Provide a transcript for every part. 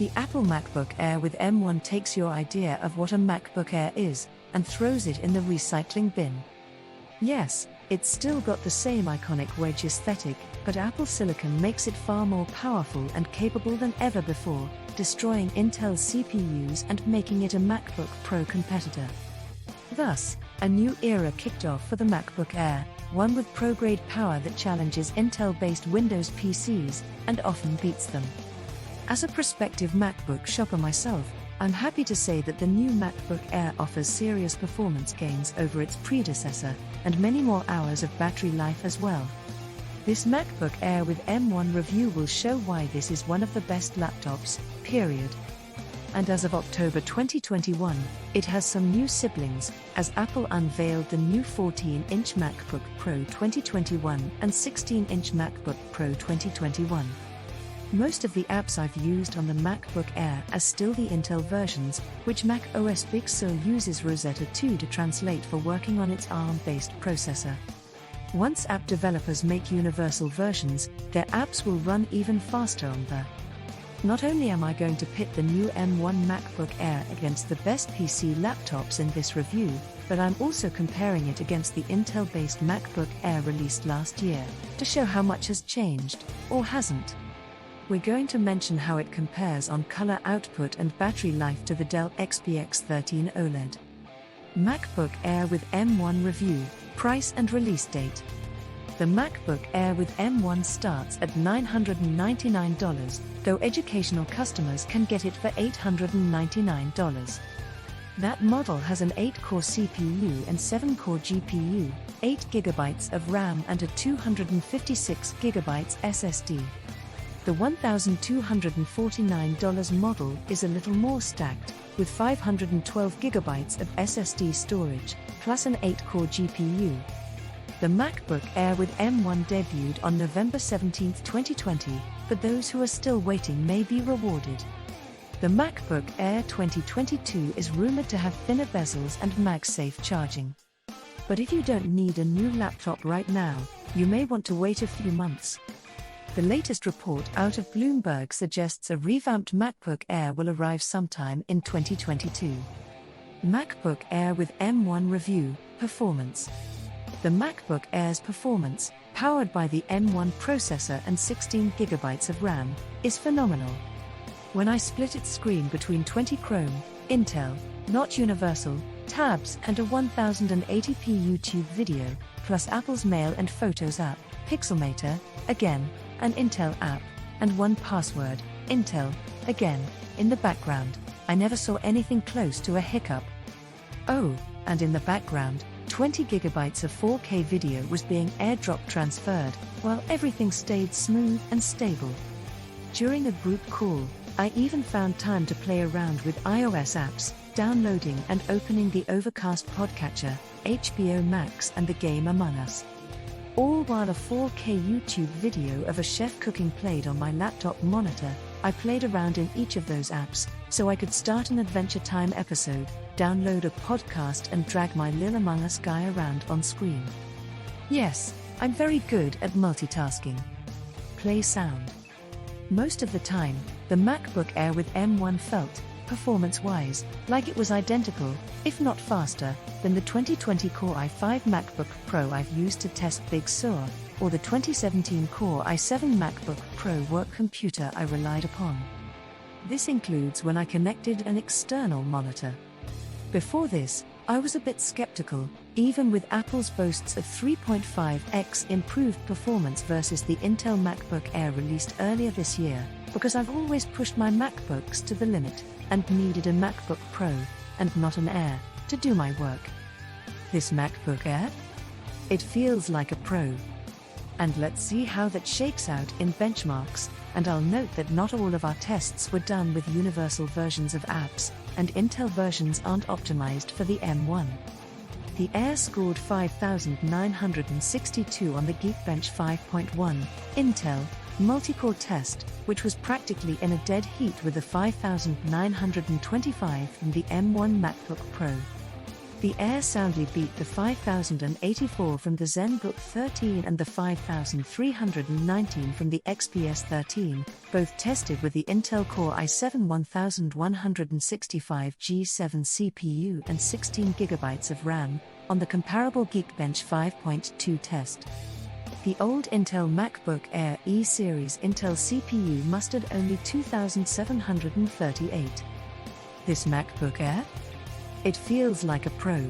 The Apple MacBook Air with M1 takes your idea of what a MacBook Air is and throws it in the recycling bin. Yes, it's still got the same iconic wedge aesthetic, but Apple Silicon makes it far more powerful and capable than ever before, destroying Intel CPUs and making it a MacBook Pro competitor. Thus, a new era kicked off for the MacBook Air, one with pro-grade power that challenges Intel-based Windows PCs and often beats them. As a prospective MacBook shopper myself, I'm happy to say that the new MacBook Air offers serious performance gains over its predecessor, and many more hours of battery life as well. This MacBook Air with M1 review will show why this is one of the best laptops, period. And as of October 2021, it has some new siblings, as Apple unveiled the new 14-inch MacBook Pro 2021 and 16-inch MacBook Pro 2021. Most of the apps I've used on the MacBook Air are still the Intel versions, which Mac OS Big Sur uses Rosetta 2 to translate for working on its ARM-based processor. Once app developers make universal versions, their apps will run even faster on the. Not only am I going to pit the new M1 MacBook Air against the best PC laptops in this review, but I'm also comparing it against the Intel-based MacBook Air released last year, to show how much has changed, or hasn't. We're going to mention how it compares on color output and battery life to the Dell XPS 13 OLED. MacBook Air with M1 review, price and release date. The MacBook Air with M1 starts at $999, though educational customers can get it for $899. That model has an 8-core CPU and 7-core GPU, 8GB of RAM and a 256GB SSD. The $1,249 model is a little more stacked, with 512GB of SSD storage, plus an 8-core GPU. The MacBook Air with M1 debuted on November 17, 2020, but those who are still waiting may be rewarded. The MacBook Air 2022 is rumored to have thinner bezels and MagSafe charging. But if you don't need a new laptop right now, you may want to wait a few months. The latest report out of Bloomberg suggests a revamped MacBook Air will arrive sometime in 2022. MacBook Air with M1 review, performance. The MacBook Air's performance, powered by the M1 processor and 16GB of RAM, is phenomenal. When I split its screen between 20 Chrome, Intel, not Universal, tabs and a 1080p YouTube video, plus Apple's Mail and Photos app, Pixelmator, again, an Intel app, and 1Password, Intel, again, in the background, I never saw anything close to a hiccup. Oh, and in the background, 20GB of 4K video was being airdrop transferred, while everything stayed smooth and stable. During a group call, I even found time to play around with iOS apps, downloading and opening the Overcast podcatcher, HBO Max and the game Among Us. All while a 4K YouTube video of a chef cooking played on my laptop monitor. I played around in each of those apps, so I could start an Adventure Time episode, download a podcast and drag my Lil Among Us guy around on screen. Yes, I'm very good at multitasking. Play sound. Most of the time, the MacBook Air with M1 felt, performance-wise, like it was identical, if not faster, than the 2020 Core i5 MacBook Pro I've used to test Big Sur, or the 2017 Core i7 MacBook Pro work computer I relied upon. This includes when I connected an external monitor. Before this, I was a bit skeptical, even with Apple's boasts of 3.5x improved performance versus the Intel MacBook Air released earlier this year, because I've always pushed my MacBooks to the limit, and needed a MacBook Pro, and not an Air, to do my work. This MacBook Air? It feels like a Pro. And let's see how that shakes out in benchmarks, and I'll note that not all of our tests were done with universal versions of apps, and Intel versions aren't optimized for the M1. The Air scored 5,962 on the Geekbench 5.1 Intel multi-core test, which was practically in a dead heat with the 5,925 from the M1 MacBook Pro. The Air soundly beat the 5084 from the ZenBook 13 and the 5319 from the XPS 13, both tested with the Intel Core i7-1165G7 CPU and 16GB of RAM, on the comparable Geekbench 5.2 test. The old Intel MacBook Air E-Series Intel CPU mustered only 2,738. This MacBook Air? It feels like a pro.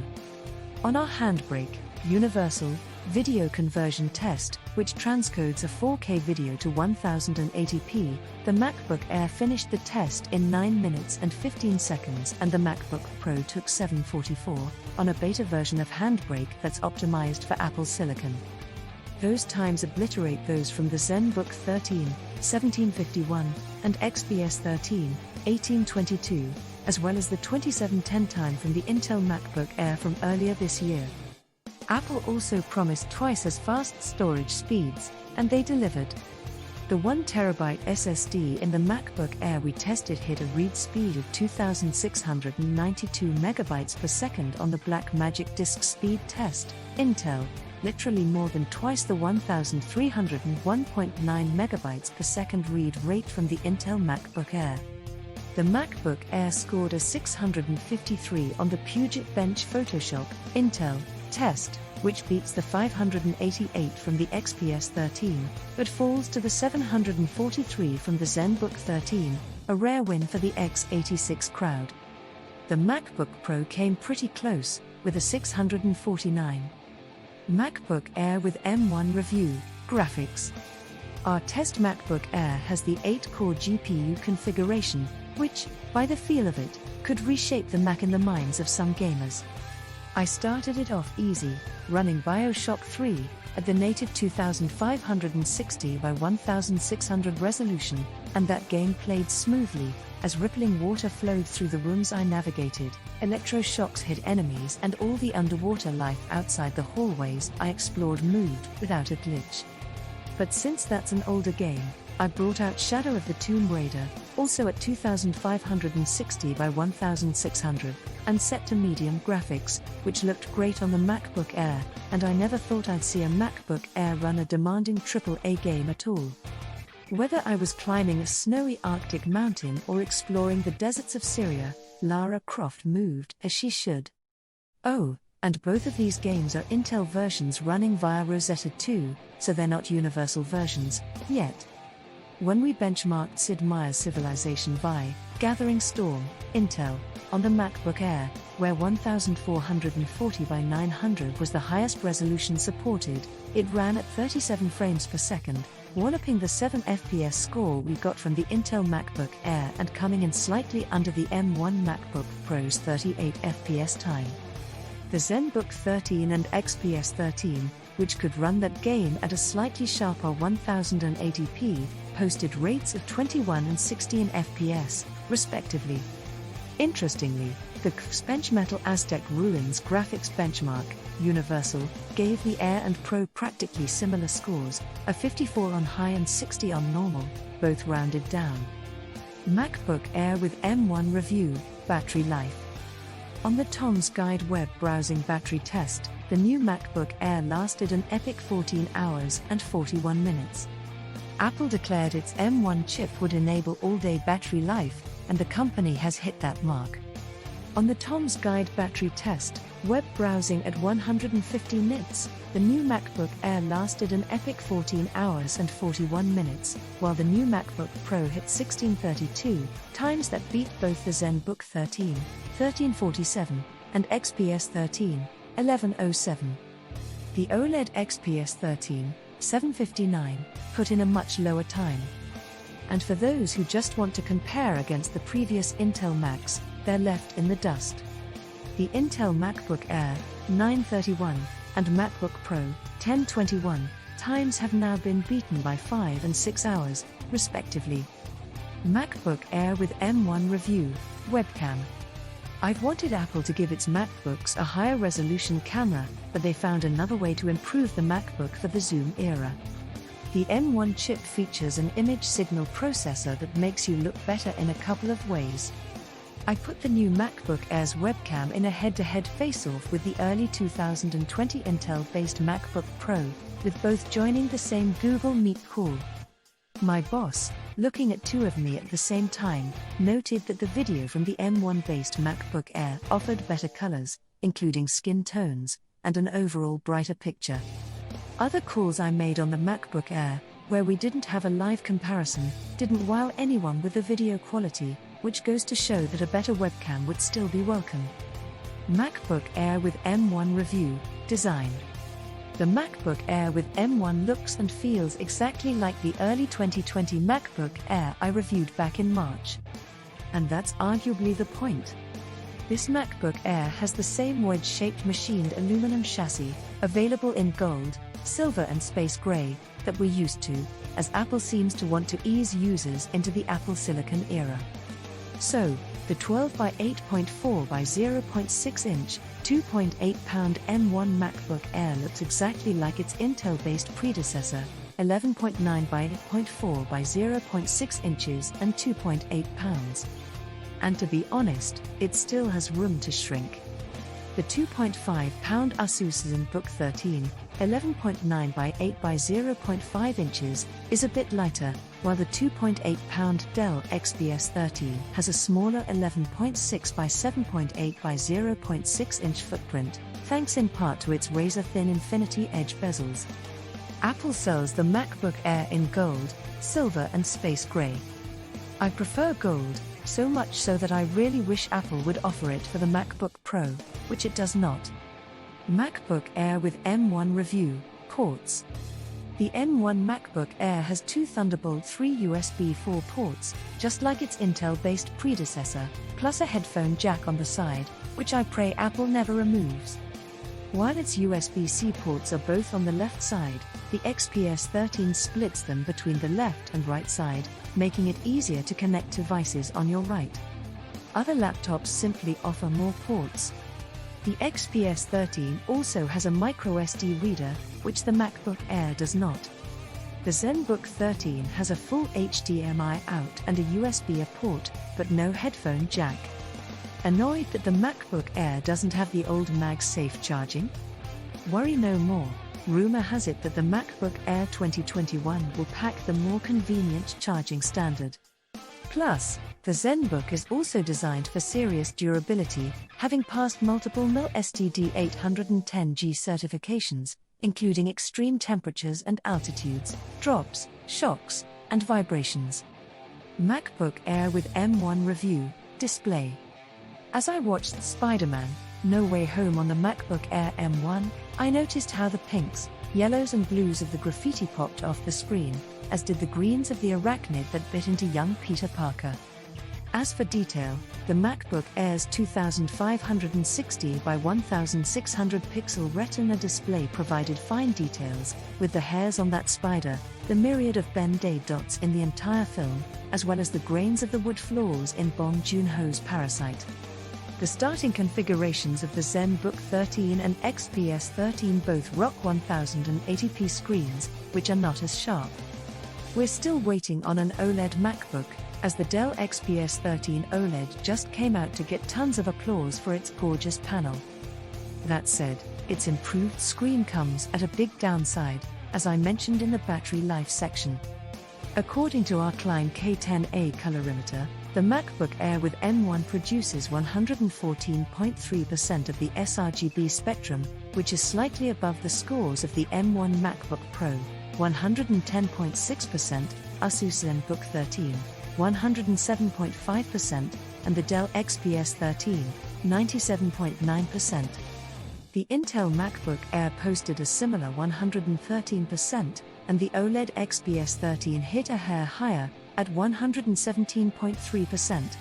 On our Handbrake, Universal, video conversion test, which transcodes a 4K video to 1080p, the MacBook Air finished the test in 9 minutes and 15 seconds and the MacBook Pro took 7:44, on a beta version of Handbrake that's optimized for Apple Silicon. Those times obliterate those from the ZenBook 13, 17:51, and XPS 13, 18:22, as well as the 27:10 time from the Intel MacBook Air from earlier this year. Apple also promised twice as fast storage speeds, and they delivered. The 1TB SSD in the MacBook Air we tested hit a read speed of 2,692 megabytes per second on the Blackmagic disk speed test, Intel, literally more than twice the 1,301.9 megabytes per second read rate from the Intel MacBook Air. The MacBook Air scored a 653 on the Puget Bench Photoshop, Intel, test, which beats the 588 from the XPS 13, but falls to the 743 from the ZenBook 13, a rare win for the x86 crowd. The MacBook Pro came pretty close, with a 649. MacBook Air with M1 review, graphics. Our test MacBook Air has the 8-core GPU configuration, which, by the feel of it, could reshape the Mac in the minds of some gamers. I started it off easy, running BioShock 3, at the native 2560 by 1600 resolution, and that game played smoothly, as rippling water flowed through the rooms I navigated, electroshocks hit enemies and all the underwater life outside the hallways I explored moved without a glitch. But since that's an older game, I brought out Shadow of the Tomb Raider, also at 2560 by 1600, and set to medium graphics, which looked great on the MacBook Air, and I never thought I'd see a MacBook Air run a demanding AAA game at all. Whether I was climbing a snowy Arctic mountain or exploring the deserts of Syria, Lara Croft moved as she should. Oh, and both of these games are Intel versions running via Rosetta 2, so they're not universal versions, yet. When we benchmarked Sid Meier's Civilization Vi, Gathering Storm, Intel, on the MacBook Air, where 1440 by 900 was the highest resolution supported, it ran at 37 frames per second, walloping the 7 FPS score we got from the Intel MacBook Air and coming in slightly under the M1 MacBook Pro's 38 FPS time. The ZenBook 13 and XPS 13, which could run that game at a slightly sharper 1080p, posted rates of 21 and 16 FPS, respectively. Interestingly, the Geekbench Metal Aztec Ruins graphics benchmark, Universal, gave the Air and Pro practically similar scores, a 54 on high and 60 on normal, both rounded down. MacBook Air with M1 review, battery life. On the Tom's Guide web browsing battery test, the new MacBook Air lasted an epic 14 hours and 41 minutes. Apple declared its M1 chip would enable all-day battery life, and the company has hit that mark. On the Tom's Guide battery test, web browsing at 150 nits, the new MacBook Air lasted an epic 14 hours and 41 minutes, while the new MacBook Pro hit 1632, times that beat both the ZenBook 13, 1347, and XPS 13, 1107. The OLED XPS 13, 759, put in a much lower time. And for those who just want to compare against the previous Intel Macs, they're left in the dust. The Intel MacBook Air, 931, and MacBook Pro, 1021, times have now been beaten by 5 and 6 hours, respectively. MacBook Air with M1 review, webcam. I've wanted Apple to give its MacBooks a higher resolution camera, but they found another way to improve the MacBook for the Zoom era. The M1 chip features an image signal processor that makes you look better in a couple of ways. I put the new MacBook Air's webcam in a head-to-head face-off with the early 2020 Intel-based MacBook Pro, with both joining the same Google Meet call. My boss, looking at two of me at the same time, noted that the video from the M1-based MacBook Air offered better colors, including skin tones, and an overall brighter picture. Other calls I made on the MacBook Air, where we didn't have a live comparison, didn't wow anyone with the video quality, which goes to show that a better webcam would still be welcome. MacBook Air with M1 review, design. The MacBook Air with M1 looks and feels exactly like the early 2020 MacBook Air I reviewed back in March. And that's arguably the point. This MacBook Air has the same wedge-shaped machined aluminum chassis, available in gold, silver and space gray, that we're used to, as Apple seems to want to ease users into the Apple Silicon era. So, the 12 by 8.4 by 0.6 inch, 2.8 pound M1 MacBook Air looks exactly like its Intel-based predecessor, 11.9 by 8.4 by 0.6 inches and 2.8 pounds. And to be honest, it still has room to shrink. The 2.5-pound Asus ZenBook 13, 11.9 by 8 by 0.5 inches, is a bit lighter, while the 2.8-pound Dell XPS 13 has a smaller 11.6 by 7.8 by 0.6-inch footprint, thanks in part to its razor-thin Infinity Edge bezels. Apple sells the MacBook Air in gold, silver and space gray. I prefer gold, so much so that I really wish Apple would offer it for the MacBook Pro, which it does not. MacBook Air with M1 review, ports. The M1 MacBook Air has two Thunderbolt 3 USB 4 ports, just like its Intel-based predecessor, plus a headphone jack on the side, which I pray Apple never removes. While its USB-C ports are both on the left side, the XPS 13 splits them between the left and right side, making it easier to connect devices on your right. Other laptops simply offer more ports. The XPS 13 also has a microSD reader, which the MacBook Air does not. The ZenBook 13 has a full HDMI out and a USB-A port, but no headphone jack. Annoyed that the MacBook Air doesn't have the old MagSafe charging? Worry no more. Rumor has it that the MacBook Air 2021 will pack the more convenient charging standard. Plus, the ZenBook is also designed for serious durability, having passed multiple MIL STD 810G certifications, including extreme temperatures and altitudes, drops, shocks, and vibrations. MacBook Air with M1 review, display. As I watched Spider-Man: No Way Home on the MacBook Air M1, I noticed how the pinks, yellows and blues of the graffiti popped off the screen, as did the greens of the arachnid that bit into young Peter Parker. As for detail, the MacBook Air's 2560 by 1600 pixel Retina display provided fine details, with the hairs on that spider, the myriad of Ben-Day dots in the entire film, as well as the grains of the wood floors in Bong Joon-ho's Parasite. The starting configurations of the ZenBook 13 and XPS 13 both rock 1080p screens, which are not as sharp. We're still waiting on an OLED MacBook, as the Dell XPS 13 OLED just came out to get tons of applause for its gorgeous panel. That said, its improved screen comes at a big downside, as I mentioned in the battery life section. According to our Klein K10A colorimeter, the MacBook Air with M1 produces 114.3% of the sRGB spectrum, which is slightly above the scores of the M1 MacBook Pro, 110.6%, Asus ZenBook 13, 107.5%, and the Dell XPS 13, 97.9%. The Intel MacBook Air posted a similar 113%, and the OLED XPS 13 hit a hair higher, at 117.3%.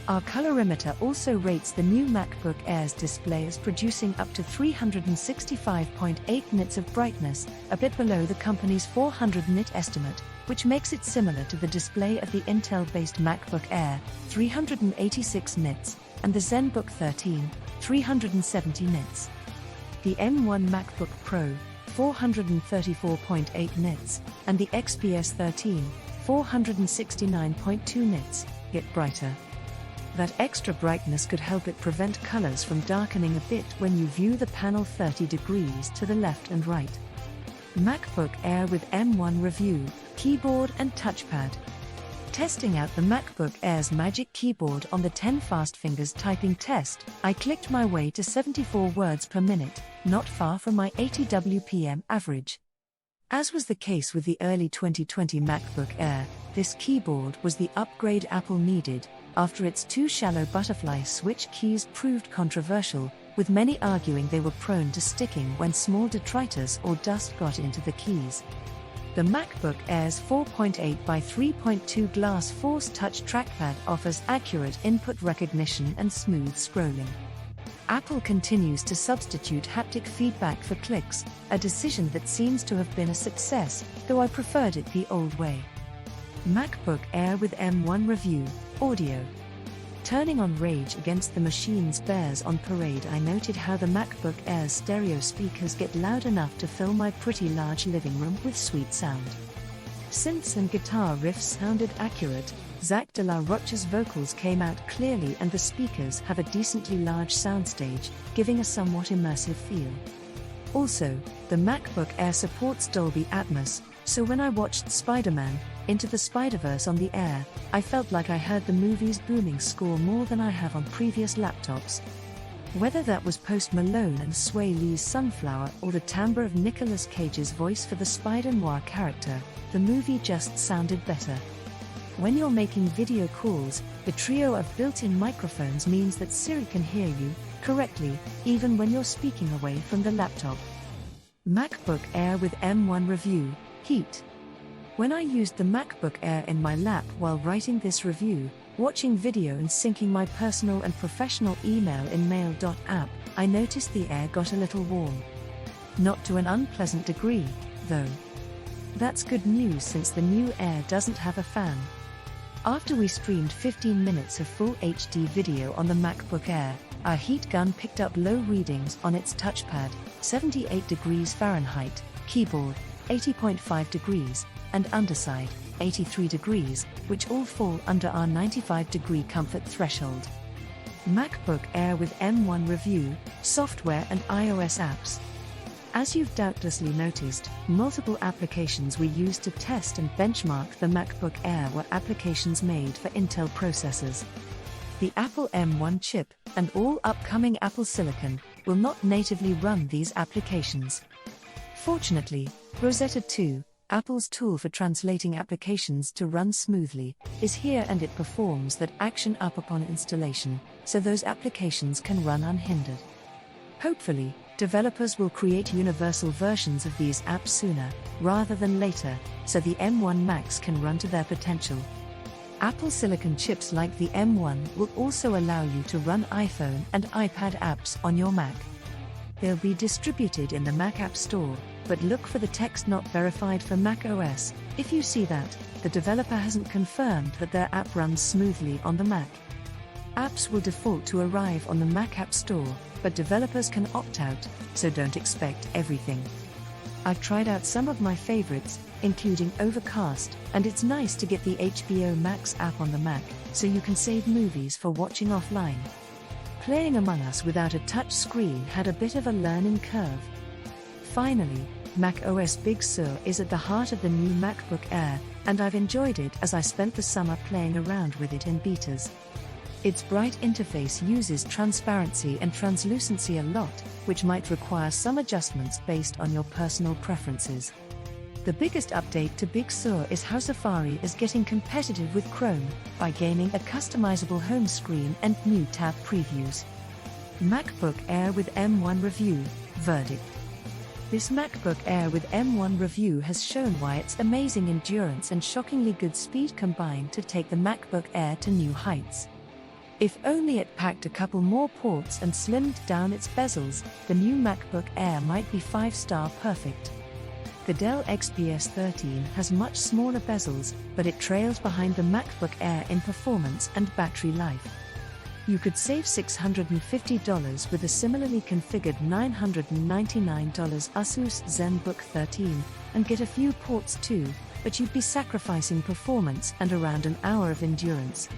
Our colorimeter also rates the new MacBook Air's display as producing up to 365.8 nits of brightness, a bit below the company's 400 nit estimate, which makes it similar to the display of the Intel-based MacBook Air, 386 nits, and the ZenBook 13, 370 nits. The M1 MacBook Pro, 434.8 nits, and the XPS 13, 469.2 nits, get brighter. That extra brightness could help it prevent colors from darkening a bit when you view the panel 30 degrees to the left and right. MacBook Air with M1 review, keyboard and touchpad. Testing out the MacBook Air's Magic Keyboard on the 10 fast fingers typing test, I clicked my way to 74 words per minute, not far from my 80 WPM average. As was the case with the early 2020 MacBook Air, this keyboard was the upgrade Apple needed, after its too shallow butterfly switch keys proved controversial, with many arguing they were prone to sticking when small detritus or dust got into the keys. The MacBook Air's 4.8 by 3.2 glass Force Touch trackpad offers accurate input recognition and smooth scrolling. Apple continues to substitute haptic feedback for clicks, a decision that seems to have been a success, though I preferred it the old way. MacBook Air with M1 review, audio. Turning on Rage Against the Machine's Bears on Parade, I noted how the MacBook Air's stereo speakers get loud enough to fill my pretty large living room with sweet sound. Synths and guitar riffs sounded accurate, Zach de la Rocha's vocals came out clearly, and the speakers have a decently large soundstage, giving a somewhat immersive feel. Also, the MacBook Air supports Dolby Atmos, so when I watched Spider-Man: Into the Spider-Verse on the Air, I felt like I heard the movie's booming score more than I have on previous laptops. Whether that was Post Malone and Sway Lee's Sunflower or the timbre of Nicolas Cage's voice for the Spider-Noir character, the movie just sounded better. When you're making video calls, the trio of built-in microphones means that Siri can hear you correctly, even when you're speaking away from the laptop. MacBook Air with M1 review, heat. When I used the MacBook Air in my lap while writing this review, watching video and syncing my personal and professional email in Mail.app, I noticed the Air got a little warm. Not to an unpleasant degree, though. That's good news since the new Air doesn't have a fan. After we streamed 15 minutes of full HD video on the MacBook Air, our heat gun picked up low readings on its touchpad, 78 degrees Fahrenheit, keyboard, 80.5 degrees, and underside, 83 degrees, which all fall under our 95-degree comfort threshold. MacBook Air with M1 review, software and iOS apps. As you've doubtlessly noticed, multiple applications we used to test and benchmark the MacBook Air were applications made for Intel processors. The Apple M1 chip, and all upcoming Apple Silicon, will not natively run these applications. Fortunately, Rosetta 2, Apple's tool for translating applications to run smoothly, is here, and it performs that action upon installation, so those applications can run unhindered. Hopefully, developers will create universal versions of these apps sooner, rather than later, so the M1 Macs can run to their potential. Apple Silicon chips like the M1 will also allow you to run iPhone and iPad apps on your Mac. They'll be distributed in the Mac App Store, but look for the text "not verified" for Mac OS. If you see that, the developer hasn't confirmed that their app runs smoothly on the Mac. Apps will default to arrive on the Mac App Store, but developers can opt out, so don't expect everything. I've tried out some of my favorites, including Overcast, and it's nice to get the HBO Max app on the Mac, so you can save movies for watching offline. Playing Among Us without a touch screen had a bit of a learning curve. Finally, macOS Big Sur is at the heart of the new MacBook Air, and I've enjoyed it as I spent the summer playing around with it in betas. Its bright interface uses transparency and translucency a lot, which might require some adjustments based on your personal preferences. The biggest update to Big Sur is how Safari is getting competitive with Chrome by gaining a customizable home screen and new tab previews. MacBook Air with M1 review, verdict. This MacBook Air with M1 review has shown why its amazing endurance and shockingly good speed combine to take the MacBook Air to new heights. If only it packed a couple more ports and slimmed down its bezels, the new MacBook Air might be 5-star perfect. The Dell XPS 13 has much smaller bezels, but it trails behind the MacBook Air in performance and battery life. You could save $650 with a similarly configured $999 Asus ZenBook 13, and get a few ports too, but you'd be sacrificing performance and around an hour of endurance.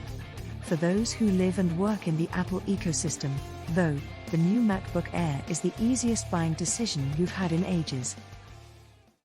for those who live and work in the Apple ecosystem, though, the new MacBook Air is the easiest buying decision you've had in ages.